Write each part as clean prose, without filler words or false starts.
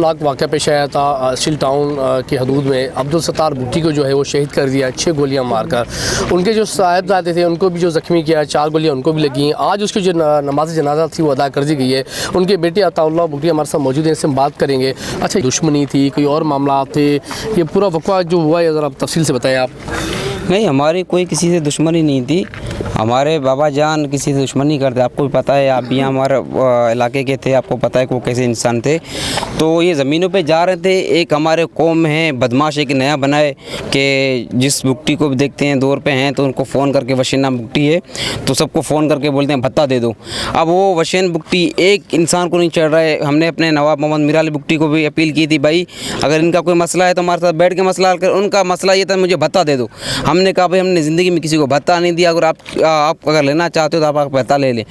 लाख वाक़या पेश आया था स्टील टाउन की हदूद में। अब्दुल सत्तार भुट्टी को जो है वो शहीद कर दिया 6 गोलियां मारकर। उनके जो साहिबजादे थे उनको भी जो ज़ख्मी किया, 4 गोलियां उनको भी लगी। आज उसकी जो नमाज जनाजा थी वो अदा कर दी गई है। उनके बेटे अताउल्लाह भुट्टी हमारे साथ मौजूद हैं, इससे हम बात करेंगे। अच्छा, दुश्मनी थी, कोई और मामला थे, ये पूरा वक़्वा जो हुआ है ज़रा आप तफसील से बताएं आप। नहीं, हमारी कोई किसी से दुश्मनी नहीं थी। हमारे बाबा जान किसी से दुश्मनी करते, आपको भी पता है, आप भी हमारे इलाके के थे, आपको पता है कि वो कैसे इंसान थे। तो ये ज़मीनों पे जा रहे थे। एक हमारे कौम में है बदमाश, एक नया बनाए कि जिस बुकटी को भी देखते हैं दौर पे हैं तो उनको फ़ोन करके, वशीन नाम बुकटी है तो सबको फ़ोन करके बोलते हैं भत्ता दे दो। अब वो वशीन बुकटी एक इंसान को नहीं चढ़ रहा है। हमने अपने नवाब मोहम्मद मीर अली बुकटी को भी अपील की थी, भाई अगर इनका कोई मसला है तो हमारे साथ बैठ के मसला हल कर। उनका मसला ये था मुझे भत्ता दे दो। हमने कहा भाई हमने ज़िंदगी में किसी को भत्ता नहीं दिया, अगर आप अगर लेना चाहते हो तो आप भत्ता ले लें।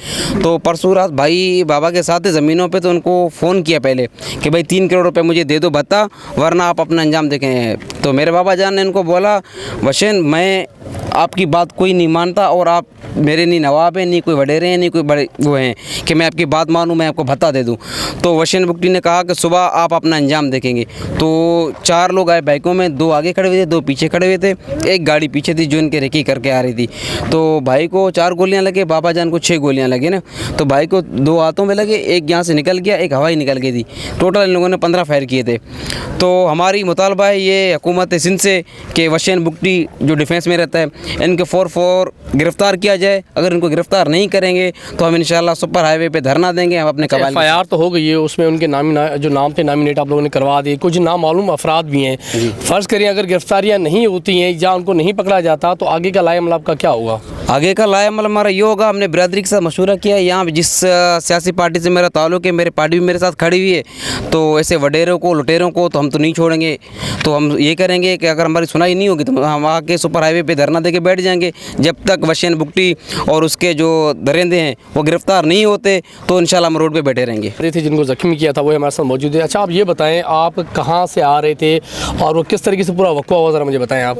तो परसों रात भाई बाबा के साथ ज़मीनों पे, तो उनको फ़ोन किया पहले कि भाई 3 करोड़ रुपए मुझे दे दो भत्ता, वरना आप अपना अंजाम देखें। तो मेरे बाबा जान ने इनको बोला, वशीन मैं आपकी बात कोई नहीं मानता और आप मेरे नहीं नवाब हैं, नहीं कोई वडेरे हैं, नहीं कोई बड़े वो हैं कि मैं आपकी बात मानूं, मैं आपको भत्ता दे दूं। तो वशीन बुकटी ने कहा कि सुबह आप अपना अंजाम देखेंगे। तो 4 लोग आए बाइकों में, 2 आगे खड़े हुए थे, 2 पीछे खड़े हुए थे, एक गाड़ी पीछे थी जो इनके रेकी करके आ रही थी। तो भाई को 4 गोलियां लगे, बाबा जान को 6 गोलियां लगी ना। तो भाई को 2 हाथों में लगे, एक यहाँ से निकल गया, एक हवाई निकल गई थी। टोटल इन लोगों ने 15 फायर किए थे। तो हमारी मुतालबा है ये हुकूमत सिंध से कि वशीन बुकटी जो डिफेंस में रहता है इनके 4 गिरफ़्तार किया जाए। अगर इनको गिरफ़्तार नहीं करेंगे तो हम इंशाल्लाह सुपर हाईवे पे धरना देंगे। हम अपने कबाइल FIR तो हो गई है, उसमें उनके जो नाम थे नॉमिनेट आप लोगों ने करवा दिए। कुछ नामालूम अफराद भी हैं। फ़र्ज़ करें अगर गिरफ्तारियाँ नहीं होती हैं या उनको नहीं पकड़ा जाता तो आगे का लाए अमल आपका क्या होगा? आगे का लाया अमल हमारा ये होगा, हमने बिरादरी के साथ मशवरा किया है। यहाँ जिस सियासी पार्टी से मेरा ताल्लुक़ है, मेरी पार्टी भी मेरे साथ खड़ी हुई है, तो ऐसे वडेरों को, लुटेरों को तो हम तो नहीं छोड़ेंगे। तो हम ये करेंगे कि अगर हमारी सुनाई नहीं होगी तो हम आके सुपर हाईवे पे धरना दे के बैठ जाएंगे जब तक वशीन बुकटी और उसके जो दरिंदे हैं वो गिरफ़्तार नहीं होते। तो इंशाल्लाह हम रोड पे बैठे रहेंगे। थे जिनको ज़ख्मी किया था वो हमारे साथ मौजूद है। अच्छा, आप ये बताएं आप कहाँ से आ रहे थे और वो किस तरीके से पूरा वक़्वा हुआ, ज़रा मुझे बताएं आप।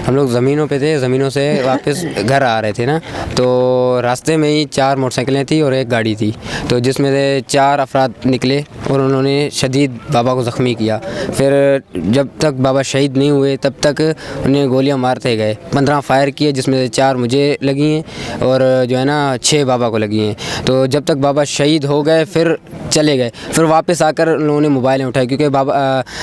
हम लोग ज़मीनों पे थे, ज़मीनों से वापस घर आ रहे थे ना, तो रास्ते में ही 4 मोटरसाइकिलें थी और एक गाड़ी थी, तो जिसमें से 4 अफराद निकले और उन्होंने शदीद बाबा को ज़ख्मी किया। फिर जब तक बाबा शहीद नहीं हुए तब तक उन्हें गोलियां मारते गए। 15 फायर किए जिसमें से 4 मुझे लगी हैं और जो है ना 6 बाबा को लगी हैं। तो जब तक बाबा शहीद हो गए फिर चले गए। फिर वापस आकर उन्होंने मोबाइलें उठाई क्योंकि बाबा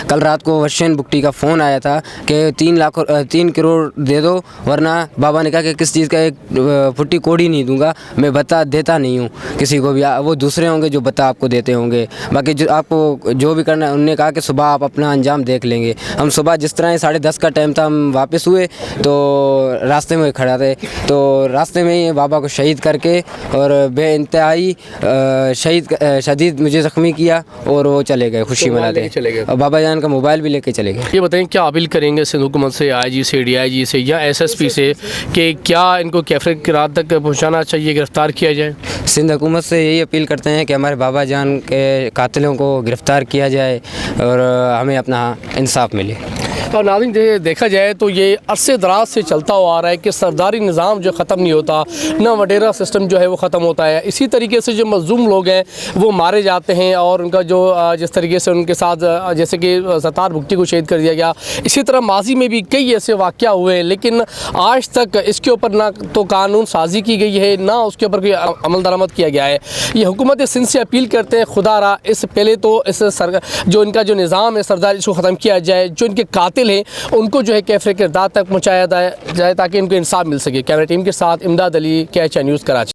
कल रात को वशीन बुकटी का फ़ोन आया था कि 3 करोड़ दे दो, वरना बाबा ने कहा कि किस चीज़ का एक फुट्टी कोड़ी नहीं दूंगा, मैं भत्ता देता नहीं हूँ किसी को भी। वो दूसरे होंगे जो भत्ता आपको देते होंगे, बाकी जो आपको जो भी करना है। उन्होंने कहा कि सुबह आप अपना अंजाम देख लेंगे। हम सुबह जिस तरह 10:30 का टाइम था, हम वापस हुए तो रास्ते में खड़ा थे, तो रास्ते में ही बाबा को शहीद करके और बेइंतहाई शदीद मुझे ज़ख्मी किया और वो चले गए, खुशी मनाते चले गए और बाबा जान का मोबाइल भी लेके चले गए। ये बताएं क्या अपील करेंगे सिंध हुकूमत से, IG से, DIG से या SSP से कि क्या इनको कैफरे की रात तक पहुँचाना चाहिए, गिरफ़्तार किया जाए? सिंध हुकूमत से यही अपील करते हैं कि हमारे बाबा जान के कातिलों को गिरफ़्तार किया जाए और हमें अपना इंसाफ मिले। और नाज़रीन देखा जाए तो ये अरसे दराज से चलता हुआ आ रहा है कि सरदारी निज़ाम जो ख़त्म नहीं होता, ना वडेरा सिस्टम जो है वो ख़त्म होता है। इसी तरीके से जो मज़लूम लोग हैं वो मारे जाते हैं और उनका जो जिस तरीके से उनके साथ जैसे कि सत्तार भुट्टी को शहीद कर दिया गया, इसी तरह माजी में भी कई ऐसे वाक़या हुए हैं, लेकिन आज तक इसके ऊपर ना तो कानून साजी की गई है, ना उसके ऊपर कोई अमल दरामद किया गया है। ये हुकूमत सिंध से अपील करते हैं, खुदा इस पहले तो इस जो इनका जो निज़ाम है सरदारी, इसको ख़त्म किया जाए। जो इनके कातिल हैं उनको जो है कैफरे किरदार तक पहुँचाया जाए ताकि इनको इंसाफ मिल सके। कैमरा टीम के साथ इमदाद अली, KHI न्यूज़, कराची।